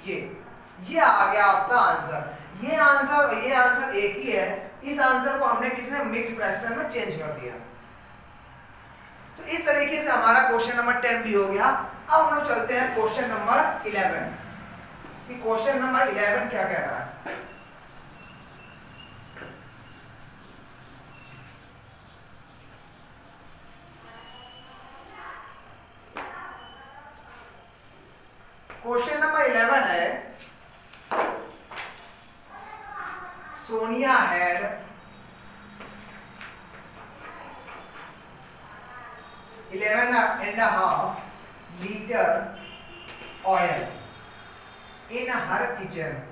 ये आ गया आपका आंसर। ये आंसर एक ही है, इस आंसर को हमने किसने मिक्स्ड फ्रैक्शन में चेंज कर दिया। तो इस तरीके से हमारा क्वेश्चन नंबर 10 भी हो गया। अब हम लोग चलते हैं क्वेश्चन नंबर 11 कि क्वेश्चन नंबर 11 क्या कह रहा है। क्वेश्चन नंबर 11 है, Sonia had $11.5 liter oil in her kitchen.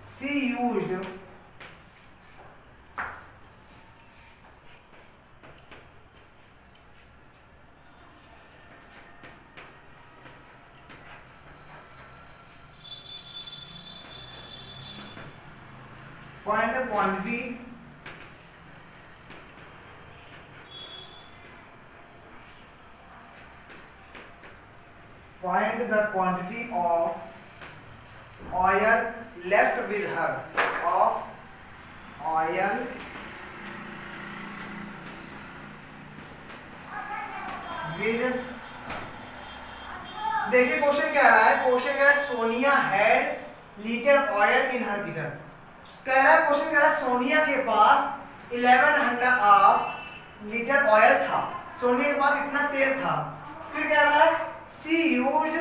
She used find the quantity of oil left with her, देखिए क्वेश्चन क्या रहा है, क्वेश्चन कह रहा है Sonia had litre oil in her kitchen. कह रहा है क्वेश्चन कह रहा है सोनिया के पास 11.5 लीटर ऑयल था, सोनिया के पास इतना तेल था। फिर कह रहा है सी यूज्ड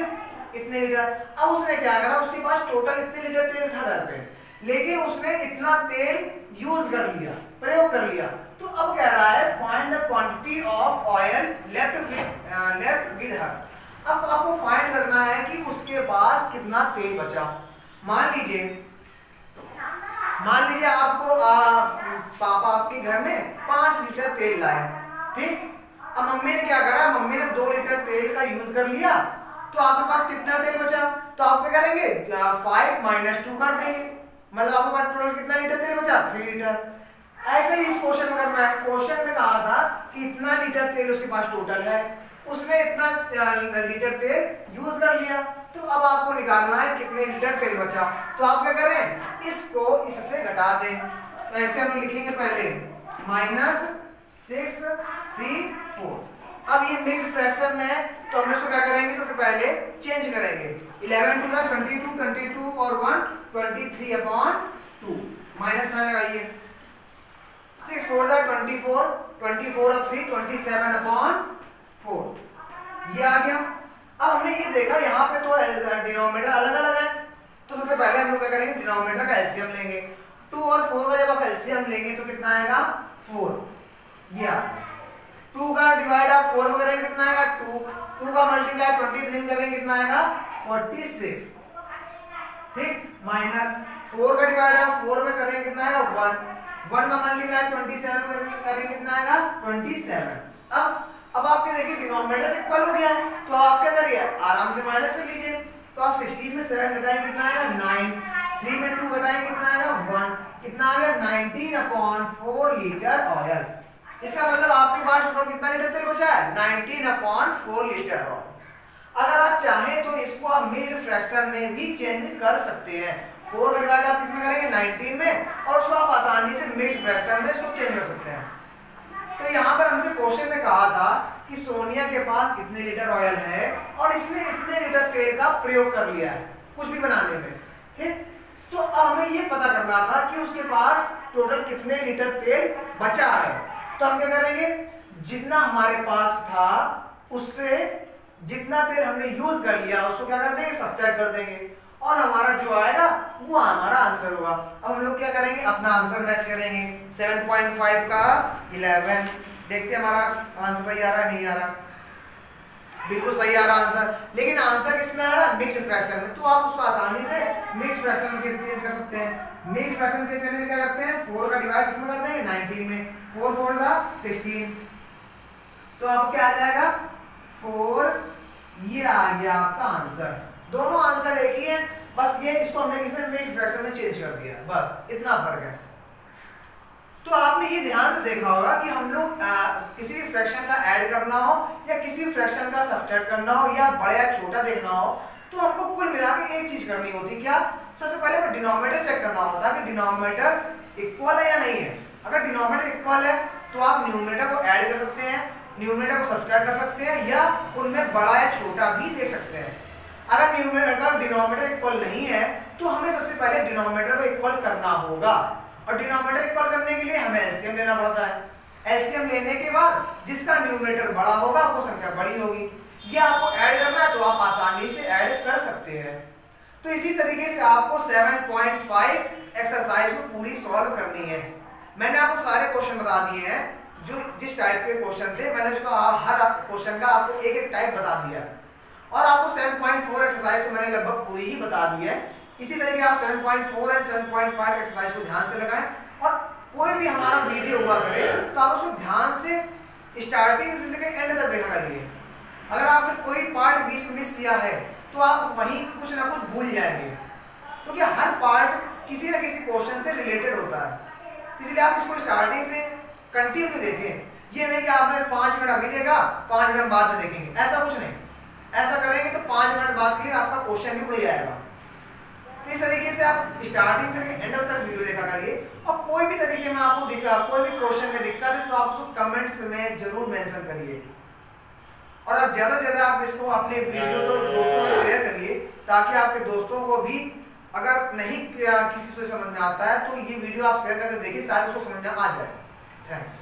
इतने लीटर। अब उसने क्या करा, उसके पास टोटल इतने लीटर तेल था घर पे, लेकिन उसने इतना तेल यूज कर लिया, प्रयोग कर लिया। तो अब कह रहा है find the quantity of oil left with her. अब आपको फाइंड करना है कि उसके पास कितना तेल बचा। मान लीजिए आपको पापा आपके घर में 5 लीटर तेल लाए, ठीक। अब मम्मी ने क्या करा, मम्मी ने 2 लीटर तेल का यूज कर लिया, तो आपके पास कितना तेल बचा, तो आप क्या करेंगे 5 - 2 कर देंगे, मतलब आपके पास टोटल कितना लीटर तेल बचा 3 लीटर। ऐसे ही इस क्वेश्चन में करना है। क्वेश्चन में कहा था कि इतना लीटर तेल उसके पास टोटल है, उसने इतना लीटर तेल यूज कर लिया, तो अब आपको निकालना है कितने लीटर तेल बचा। तो आप क्या करें, इसको इससे घटा दें। तो ऐसे हम लिखेंगे पहले -634। अब ये मिक्स्ड फ्रैक्शन में है, तो हम इसको क्या करेंगे, सबसे पहले चेंज करेंगे। 11 2 22, 22 और 1 23/2 माइनस साइन लगाइए। 6 4 24, 24 और 3 27/4 ये आ गया। अब हमने ये देखा यहाँ पे तो डिनोमिनेटर अलग अलग है, तो सबसे पहले हम लोग क्या करेंगे, डिनोमिनेटर का एलसीएम लेंगे। 2 और 4 का जब आप एलसीएम लेंगे तो कितना आएगा 4। या 2 का डिवाइड आप 4 में करेंगे कितना आएगा 2 का मल्टीप्लाई 23 में करेंगे कितना आएगा 46, ठीक। माइनस 4 का डिवाइड आप 4 में करेंगे कितना आएगा 1 का मल्टीप्लाई 27 में करेंगे कितना आएगा 27। अब आपके देखिए डिनोमिनेटर इक्वल हो गया है, तो आप क्या करिए आराम से माइनस कर लीजिए। तो आप 16 में 7 घटाएंगे कितना आएगा 9, 3 में 2 घटाएंगे कितना आएगा 1, कितना आ गया 19/4 लीटर ऑयल। इसका मतलब आपके पास टोटल कितना लीटर तेल बचा है 19/4 लीटर ऑयल। अगर आप चाहें तो इसको आप मिक्स्ड फ्रैक्शन में भी चेंज कर सकते हैं। 4 डिवाइड आप किसमें करेंगे 19 में, और उसको आप आसानी से मिक्स्ड फ्रैक्शन में इसको चेंज कर सकते हैं। तो यहाँ पर हमसे क्वेश्चन ने कहा था कि सोनिया के पास कितने लीटर ऑयल है और इसने इतने लीटर तेल का प्रयोग कर लिया है कुछ भी बनाने में, ठीक। तो अब हमें ये पता करना था कि उसके पास टोटल कितने लीटर तेल बचा है। तो हम क्या करेंगे, जितना हमारे पास था उससे जितना तेल हमने यूज कर लिया उसको क्या कर देंगे सब्ट्रैक्ट कर देंगे, और हमारा जो आएगा वो हमारा आंसर होगा। अब हम लोग क्या करेंगे, अपना आंसर मैच करेंगे। 7.5 का 11, देखते हैं हमारा आंसर सही आ रहा है नहीं आ रहा। बिल्कुल सही आ रहा आंसर, लेकिन आंसर किसमें आ रहा है? मिक्स्ड फ्रैक्शन में। तो आप उसको आसानी से मिक्स्ड फ्रैक्शन में चेंज कर सकते हैं। मिक्स्ड फ्रैक्शन चेंज करने के लिए क्या करते हैं? 4 का डिवाइड किसमें करते हैं? 19 में। 4 4 जा 16, तो अब क्या आ जाएगा? 4, ये आ गया आपका आंसर। दोनों आंसर एक ही है, बस ये इसको हमने किसमें? मिक्स्ड फ्रैक्शन में चेंज कर दिया, बस इतना फर्क है। तो आपने ये ध्यान से देखा होगा कि हम लोग किसी भी फ्रैक्शन का ऐड करना हो या किसी भी फ्रैक्शन का सब्ट्रैक्ट करना हो या बड़ा या छोटा देखना हो, तो हमको कुल मिला के एक चीज करनी होती, क्या? सबसे पहले हमें डिनोमिनेटर चेक करना होता है कि डिनोमिनेटर इक्वल है या नहीं है। अगर डिनोमिनेटर इक्वल है तो आप न्यूमरेटर को ऐड कर सकते हैं, न्यूमरेटर को सब्ट्रैक्ट कर सकते हैं, या उनमें बड़ा या छोटा भी देख सकते हैं। अगर डिनोमिनेटर इक्वल नहीं है तो हमें सबसे पहले डिनोमिनेटर को इक्वल करना होगा, और डिनोमिनेटर इक्वल करने के लिए हमें एलसीएम लेना पड़ता है। एलसीएम लेने के बाद जिसका न्यूमरेटर बड़ा होगा वो संख्या बड़ी होगी। ये आपको ऐड करना है तो आप आसानी से ऐड कर सकते हैं। तो इसी तरीके से आपको 7.5 एक्सरसाइज को पूरी सॉल्व करनी है। मैंने आपको सारे क्वेश्चन बता दिए हैं, जो जिस टाइप के क्वेश्चन थे मैंने उसका हर क्वेश्चन का आपको एक एक टाइप बता दिया, और आपको 7.4 एक्सरसाइज तो मैंने लगभग पूरी ही बता दी है। इसी तरीके आप 7.4 और 7.5 एक्सरसाइज को ध्यान से लगाएं, और कोई भी हमारा वीडियो हुआ करे तो आप उसको ध्यान से स्टार्टिंग से लेकर एंड तक देखा करिए। अगर आपने कोई पार्ट बीच में मिस किया है तो आप वहीं कुछ ना कुछ भूल जाएंगे, क्योंकि हर पार्ट किसी न किसी क्वेश्चन से रिलेटेड होता है। इसलिए आप इसको स्टार्टिंग से कंटिन्यू देखें। ये नहीं कि आपने 5 मिनट अभी देखा, 5 मिनट बाद में देखेंगे, ऐसा कुछ नहीं। ऐसा करेंगे तो 5 मिनट बाद के लिए आपका क्वेश्चन भी उड़ जाएगा। तो इस तरीके से आप स्टार्टिंग से लेकर एंड तक वीडियो देखा करिए, और कोई भी तरीके में आपको कोई भी क्वेश्चन में दिक्कत है तो आप उसको कमेंट्स में जरूर मेंशन करिए, और आप ज़्यादा से ज़्यादा आप इसको अपने वीडियो तो दोस्तों में शेयर करिए, ताकि आपके दोस्तों को भी अगर नहीं किसी से समझ में आता है तो ये वीडियो आप शेयर करके देखिए, शायद उसको समझ में आ जाए। थैंक्स।